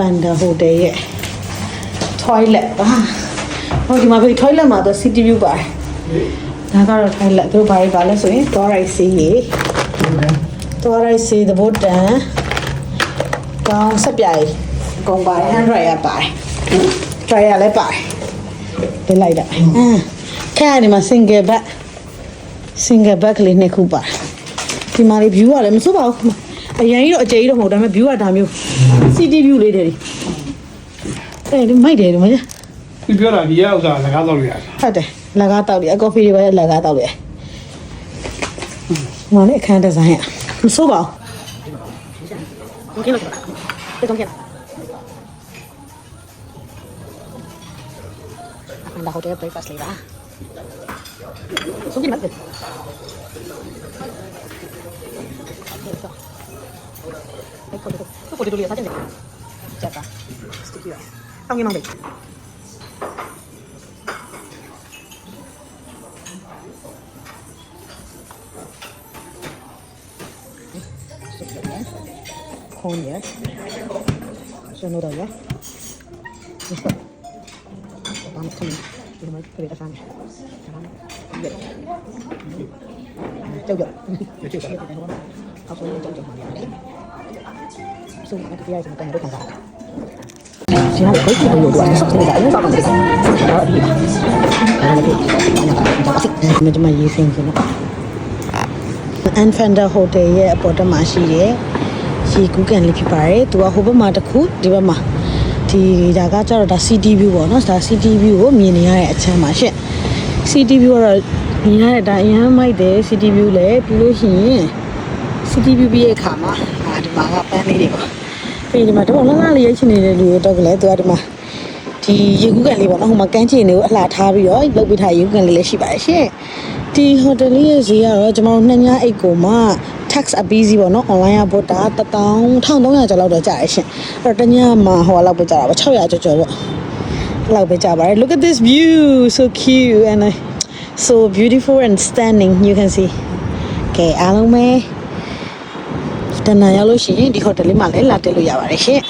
Panda Hotel ရဲ့ toilet ပါဟိုဒီမှာ toilet မှာတော့ city view ပါတယ်ဒါကတော့ toilet တို့ဘာတွေပါလဲဆိုရင် သွားရိုက်စီးရေသွားရိုက်စီးသဘောတန်ကောင်းဆက်ပြိုင်အကုန်ပါတယ် hand dryer ပါတယ် dryer လည်းပါတယ်ဒီလိုက်တာခဲဒီမှာ single bed ကလေးနှစ်ခုပါတယ်ဒီမှာလေး view ကလည်းမစိုးပါဘူးအရင်ကြီးတော့အကျယ်ကြီးတော့မဟုတ်ဒါပေမဲ့ view ကဒါမျိုး city view လေးတွေအဲဒီမိုက်တယ်ဒီမှာဒီပြောတာဒီဥစ္စာလက်ကားတော့လို့ရတယ်ဟုတ်တယ်လက်ကားတောက်တယ်အကော်ဖီတွေပဲလက်ကားတောက်တယ်ဟိုလည်းအခန်းဒီဇိုင်းမစိုးပါဘူးဘယ်လိုလဲတက်တော့ကြလားဟိုတယ် breakfast လေးပါဆုံးကြည့်မှာpotevo lì a fare certo stupida fammi un momento con ya sono da ya vamos con il mai per la fame ciao ciao 지금 거의 지금 요도 와서 속도가 너무 빠른데. 좀 예생이나. Anfanda Hotel ရဲ့အပေါ်တမှာရှိတဲ့ရေကူးကန်လေးဖြစ်ပါတယ်။သူကဟိုဘက်မှာတစ်ခုဒီဘက်မှာဒီဒါကကျတော့ဒါ city view ပေါ့နော်။ဒါ city view ကိုမြင်နေရတဲ့အချမ်းပါရှင့်။ city view ကတော့မြင်ရတဲ့အတိုင်းအရန်မိုက်တယ် city view လည်းပြီးလို့ရှိရင် city view ပြီးရဲ့အခါမှာဒီမှာကပန်းလေးတွေပေါ့ပြီးဒီမှာတော့လှလှလေးရိုက်ချင်နေတဲ့လူတွေတော့ကလည်းသူကဒီမှာဒီရေကူးကန်လေးပေါ့နော်ဟိုမှာကန်းချင်တွေကိုအလှထားပြီးတော့လုပ်ပေးထားရေကူးကန်လေးလည်းရှိပါတယ်ရှင်ဒီဟိုတယ်လေးရဲ့ဈေးကတော့ကျွန်တော်တို့နှစ်ညအိတ်ကိုမှ tax အပြီးစီးပေါ့နော် online ကပို့တာ1300ကျော်လောက်တော့ကြာရရှင်အဲ့တော့တညမှာဟိုလောက်ပဲကြာတာပါ600ကျော်ကျော်ပေါ့လောက်ပဲကြာပါတယ် look at this view so cute and so beautiful and stunning you can see okay အားလုံးပဲတနင်္လာရောက်လို့ရှိရင်ဒီဟိုတယ်လေးမှာလည်းလာတက်လို့ရပါတယ်ရှင်